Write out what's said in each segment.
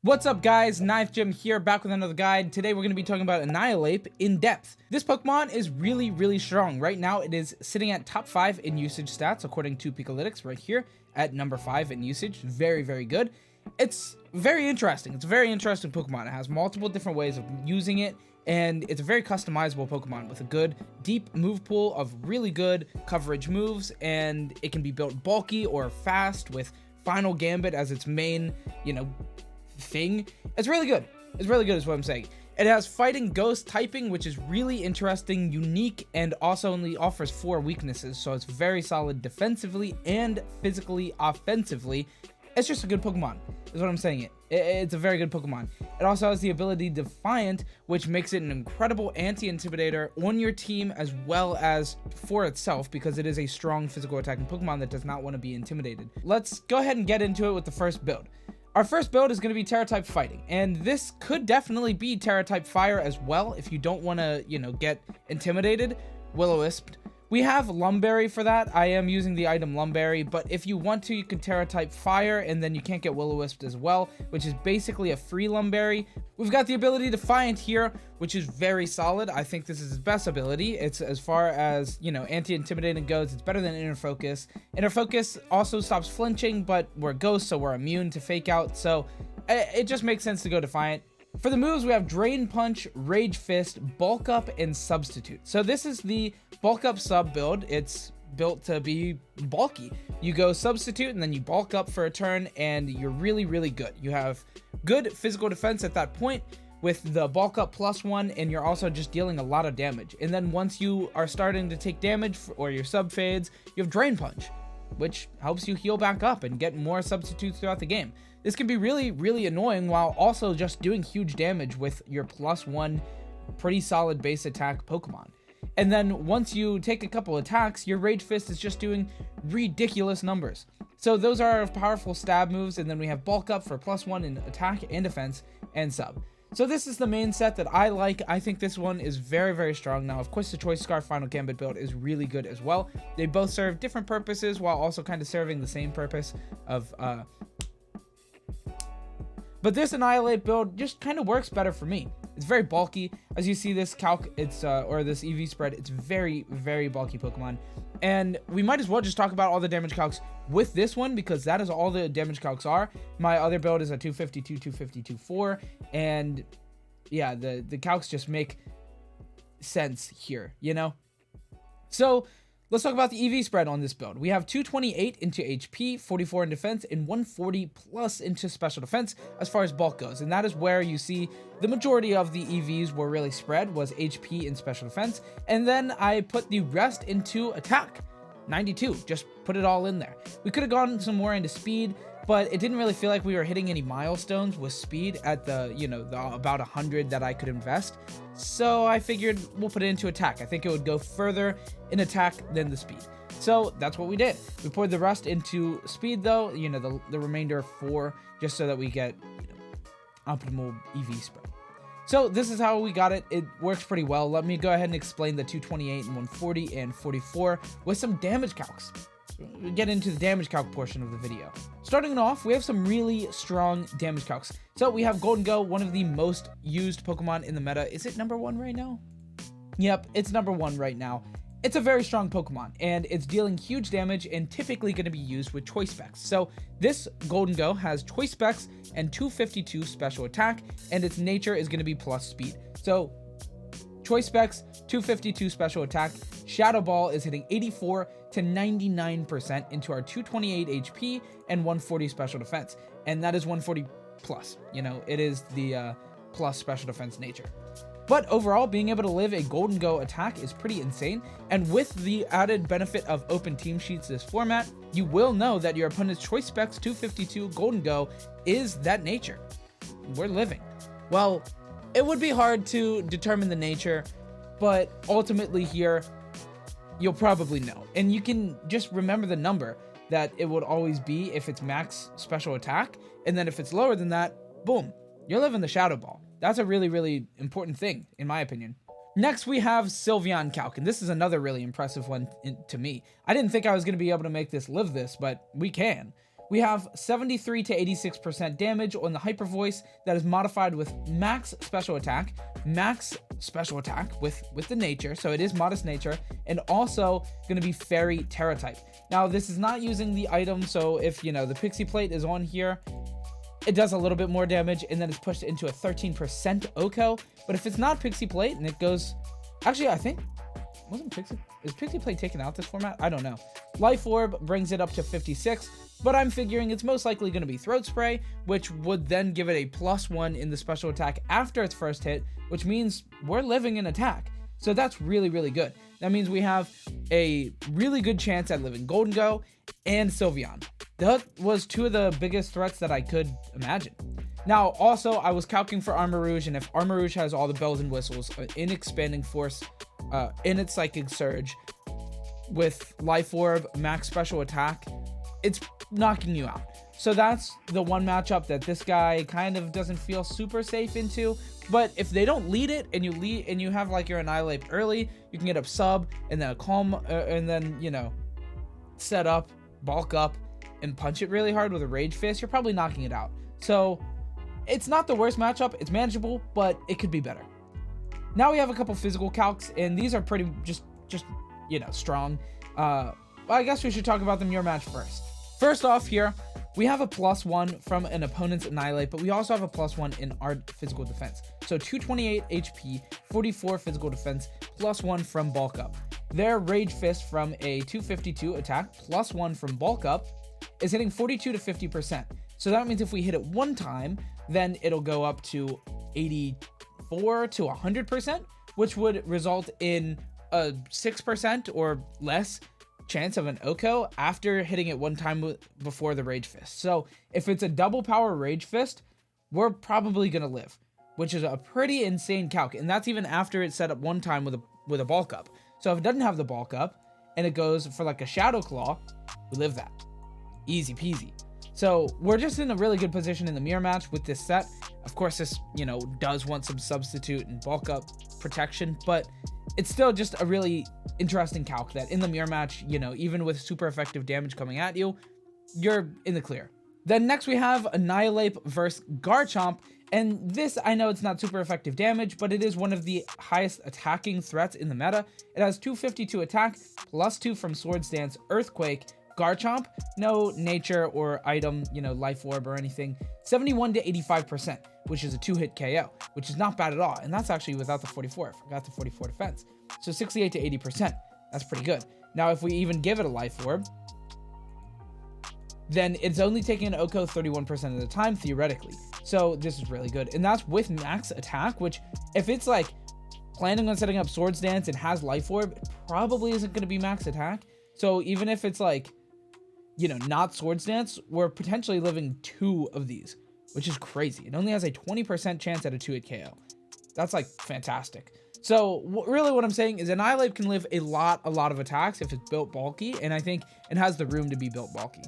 What's up guys, Knife Jim here, back with another guide. Today we're going to be talking about Annihilape in depth. This Pokemon is really strong. Right now it is sitting at top 5 in usage stats according to Pikalytics right here at number 5 in usage. Very good. It's very interesting. It's a very interesting Pokemon. It has multiple different ways of using it, and it's a very customizable Pokemon with a good deep move pool of really good coverage moves, and it can be built bulky or fast with Final Gambit as its main, thing. It's really good is what I'm saying. It has Fighting Ghost typing, which is really interesting, unique, and also only offers 4 weaknesses, so it's very solid defensively and physically offensively. It's just a good Pokemon is what I'm saying. It's a very good Pokemon. It also has the ability Defiant, which makes it an incredible anti-intimidator on your team as well as for itself, because it is a strong physical attacking Pokemon that does not want to be intimidated. Let's go ahead and get into it with the first build. Our first build is going to be Terra-type Fighting, and this could definitely be Terra-type Fire as well if you don't want to, get intimidated. Will-O-Wisp. We have Lumberry for that. I am using the item Lumberry, but if you want to, you can Terra-type Fire, and then you can't get Will-O-Wisp as well, which is basically a free Lumberry. We've got the ability Defiant here, which is very solid. I think this is his best ability. It's, as far as, anti-intimidating goes, it's better than Inner Focus. Inner Focus also stops flinching, but we're ghosts, so we're immune to Fake Out, so it just makes sense to go Defiant. For the moves, we have Drain Punch, Rage Fist, Bulk Up, and Substitute. So this is the Bulk Up sub build. It's built to be bulky. You go Substitute, and then you bulk up for a turn, and you're really good. You have good physical defense at that point with the Bulk Up +1, and you're also just dealing a lot of damage. And then once you are starting to take damage, or your sub fades, you have Drain Punch, which helps you heal back up and get more substitutes throughout the game. This can be really annoying while also just doing huge damage with your +1 pretty solid base attack Pokemon. And then once you take a couple attacks, your Rage Fist is just doing ridiculous numbers. So those are powerful stab moves, and then we have Bulk Up for +1 in attack and defense and sub. So this is the main set that I like. I think this one is very strong. Now, of course, the Choice Scarf Final Gambit build is really good as well. They both serve different purposes while also kind of serving the same purpose of but this Annihilape build just kind of works better for me. It's very bulky. As you see, this Calc, or this EV spread, it's very bulky Pokemon. And we might as well just talk about all the damage calcs with this one, because that is all the damage calcs are. My other build is a 252, 252, 4. And yeah, the calcs just make sense here, So let's talk about the EV spread on this build. We have 228 into HP, 44 in defense, and 140 plus into special defense as far as bulk goes. And that is where you see the majority of the EVs were really spread, was HP and special defense. And then I put the rest into attack, 92, just put it all in there. We could have gone some more into speed, but it didn't really feel like we were hitting any milestones with speed at the, the about 100 that I could invest. So I figured we'll put it into attack. I think it would go further in attack than the speed. So that's what we did. We poured the rest into speed though, the remainder 4, just so that we get optimal EV spread. So this is how we got it. It works pretty well. Let me go ahead and explain the 228 and 140 and 44 with some damage calcs. We'll get into the damage calc portion of the video. Starting off, we have some really strong damage calcs. So we have Golden Go, one of the most used Pokemon in the meta. Is it number 1 right now? Yep, it's number 1 right now. It's a very strong Pokemon, and it's dealing huge damage and typically going to be used with Choice Specs. So this Golden Go has Choice Specs and 252 special attack, and its nature is going to be plus speed. So Choice Specs, 252 special attack. Shadow Ball is hitting 84 to 99% into our 228 HP and 140 special defense. And that is 140 plus. It is the plus special defense nature. But overall, being able to live a Golden Go attack is pretty insane. And with the added benefit of open team sheets this format, you will know that your opponent's Choice Specs 252 Golden Go is that nature. We're living. Well, it would be hard to determine the nature, but ultimately here, you'll probably know. And you can just remember the number that it would always be if it's max special attack. And then if it's lower than that, boom, you're living the Shadow Ball. That's a really important thing, in my opinion. Next, we have Sylveon Calc, and this is another really impressive one to me. I didn't think I was going to be able to make this live this, but we can. We have 73 to 86% damage on the Hyper Voice that is modified with max special attack with the nature, so it is modest nature, and also going to be fairy terra type. Now this is not using the item, so if you know the pixie plate is on here, it does a little bit more damage, and then it's pushed into a 13% OCO. But if it's not pixie plate and it goes, actually I think is pixie plate taken out this format? I don't know. Life Orb brings it up to 56, but I'm figuring it's most likely going to be Throat Spray, which would then give it a +1 in the special attack after its first hit, which means we're living in attack. So that's really, really good. That means we have a really good chance at living Golden Go and Sylveon. That was two of the biggest threats that I could imagine. Now, also, I was calculating for Armor Rouge, and if Armor Rouge has all the bells and whistles in Expanding Force, in its Psychic Surge, with Life Orb, max special attack, it's knocking you out. So that's the one matchup that this guy kind of doesn't feel super safe into. But if they don't lead it, and you have like your Annihilape early, you can get up sub, and then a calm, and then, you know, set up, bulk up, and punch it really hard with a Rage Fist, you're probably knocking it out. So it's not the worst matchup, it's manageable, but it could be better. Now we have a couple physical calcs, and these are pretty just you know, strong. Well, I guess we should talk about the mirror match first. First off here, we have a +1 from an opponent's Annihilape, but we also have a +1 in our physical defense. So 228 HP, 44 physical defense, +1 from bulk up. Their Rage Fist from a 252 attack, +1 from bulk up, is hitting 42 to 50%. So that means if we hit it one time, then it'll go up to 84 to 100%, which would result in a 6% or less chance of an OCO after hitting it one time before the Rage Fist. So if it's a double power Rage Fist, we're probably gonna live, which is a pretty insane calc, and that's even after it's set up one time with a bulk up. So if it doesn't have the bulk up and it goes for like a Shadow Claw, we live that. Easy peasy. So we're just in a really good position in the mirror match with this set. Of course, this, you know, does want some substitute and bulk up protection, but it's still just a really interesting calc that in the mirror match, you know, even with super effective damage coming at you, you're in the clear. Then next we have Annihilape versus Garchomp, and this, I know it's not super effective damage, but it is one of the highest attacking threats in the meta. It has 252 attack, +2 from Swords Dance, Earthquake. Garchomp, no nature or item, you know, Life Orb or anything, 71 to 85%, which is a 2-hit KO, which is not bad at all. And that's actually without the 44. I forgot the 44 defense. So 68 to 80%. That's pretty good. Now, if we even give it a Life Orb, then it's only taking an OCO 31% of the time, theoretically. So this is really good. And that's with max attack, which if it's like planning on setting up Swords Dance and has Life Orb, it probably isn't going to be max attack. So even if it's like, you know, not Swords Dance, we're potentially living 2 of these, which is crazy. It only has a 20% chance at a 2-hit KO. That's like fantastic. So really what I'm saying is Annihilape can live a lot of attacks if it's built bulky, and I think it has the room to be built bulky.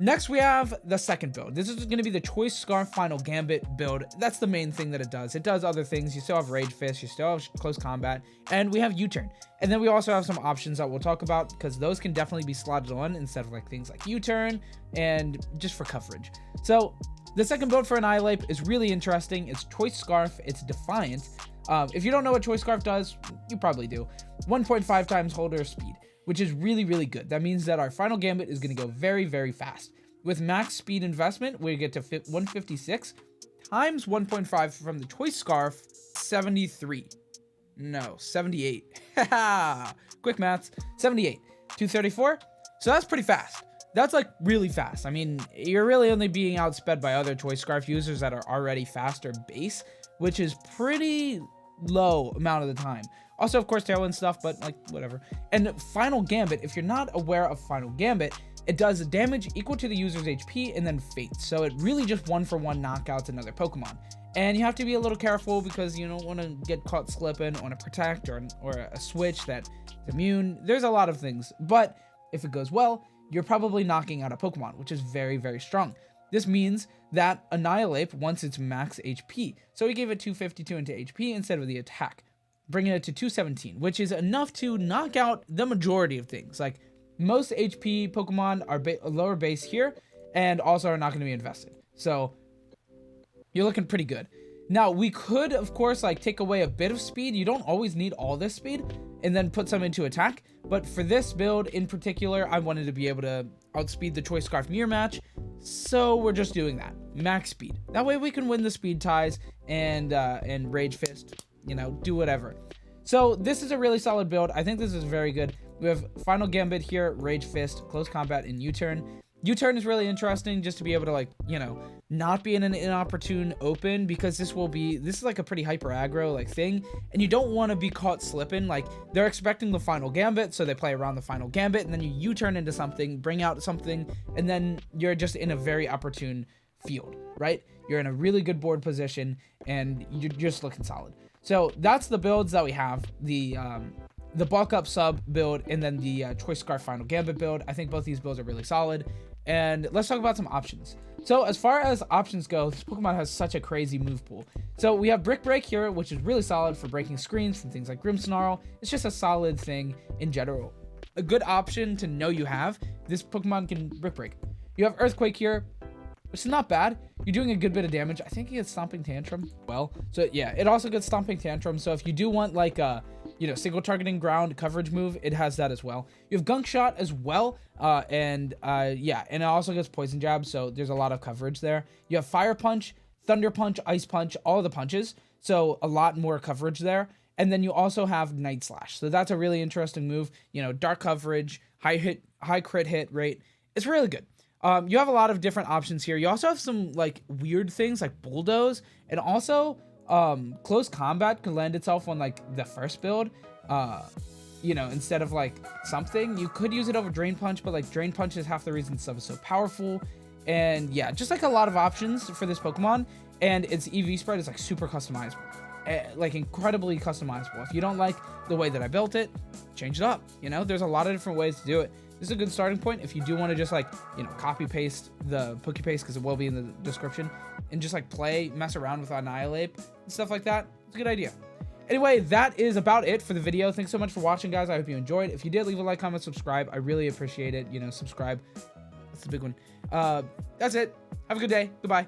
Next, we have the second build. This is going to be the Choice Scarf Final Gambit build. That's the main thing that it does. It does other things. You still have Rage Fist, you still have Close Combat, and we have U-Turn. And then we also have some options that we'll talk about, because those can definitely be slotted on instead of like things like U-Turn and just for coverage. So the second build for Annihilape is really interesting. It's Choice Scarf, it's Defiant. If you don't know what Choice Scarf does, you probably do. 1.5 times holder speed, which is really, really good. That means that our Final Gambit is going to go very, very fast. With max speed investment, we get to 156 times 1.5 from the Choice Scarf, 73. No, 78. Quick maths, 78. 234. So that's pretty fast. That's like really fast. I mean, you're really only being outsped by other Choice Scarf users that are already faster base, which is pretty low amount of the time. Also, of course, Tailwind stuff, but like whatever. And Final Gambit, if you're not aware of Final Gambit, it does damage equal to the user's HP and then Fate. So it really just 1-for-1 knockouts another Pokemon. And you have to be a little careful because you don't want to get caught slipping on a Protect or a Switch that is immune. There's a lot of things, but if it goes well, you're probably knocking out a Pokemon, which is very, very strong. This means that Annihilape wants its max HP. So we gave it 252 into HP instead of the attack, bringing it to 217, which is enough to knock out the majority of things. Like most HP Pokemon are lower base here, and also are not going to be invested. So you're looking pretty good. Now, we could, of course, like take away a bit of speed. You don't always need all this speed, and then put some into attack. But for this build in particular, I wanted to be able to outspeed the Choice Scarf mirror match. So we're just doing that. Max speed. That way we can win the speed ties and Rage Fist, you know, do whatever. So this is a really solid build. I think this is very good. We have Final Gambit here, Rage Fist, Close Combat, and U-Turn. U-Turn is really interesting just to be able to, like, you know, not be in an inopportune open, because this is like a pretty hyper aggro like thing, and you don't want to be caught slipping. Like, they're expecting the Final Gambit, so they play around the Final Gambit, and then you U-turn into something, bring out something, and then you're just in a very opportune field, right? You're in a really good board position, and you're just looking solid. So that's the builds that we have. The bulk up sub build, and then the Choice Scarf Final Gambit build. I think both these builds are really solid. And let's talk about some options. So as far as options go, this Pokemon has such a crazy move pool. So we have Brick Break here, which is really solid for breaking screens from things like Grimmsnarl. It's just a solid thing in general. A good option to know you have. This Pokemon can Brick Break. You have Earthquake here, which is not bad. You're doing a good bit of damage. I think it gets Stomping Tantrum. Well, so yeah, it also gets Stomping Tantrum. So if you do want like a, you know, single targeting ground coverage move, it has that as well. You have Gunk Shot as well. Yeah, and it also gets Poison Jab. So there's a lot of coverage there. You have Fire Punch, Thunder Punch, Ice Punch, all of the punches. So a lot more coverage there. And then you also have Night Slash. So that's a really interesting move. You know, dark coverage, high crit hit rate. It's really good. You have a lot of different options here. You also have some like weird things like Bulldoze, and also Close Combat could lend itself on like the first build. You know, instead of like something, you could use it over Drain Punch, but like Drain Punch is half the reason sub is so powerful. And yeah, just like a lot of options for this Pokemon, and its EV spread is like super customizable, like incredibly customizable. If you don't like the way that I built it, change it up. You know, there's a lot of different ways to do it. This is a good starting point if you do want to just like, you know, copy paste the PokePaste, because it will be in the description, and just like mess around with Annihilape and stuff like that. It's a good idea. Anyway, that is about it for the video. Thanks so much for watching, guys. I hope you enjoyed. If you did, leave a like, comment, subscribe. I really appreciate it. You know, subscribe. That's the big one. That's it. Have a good day. Goodbye.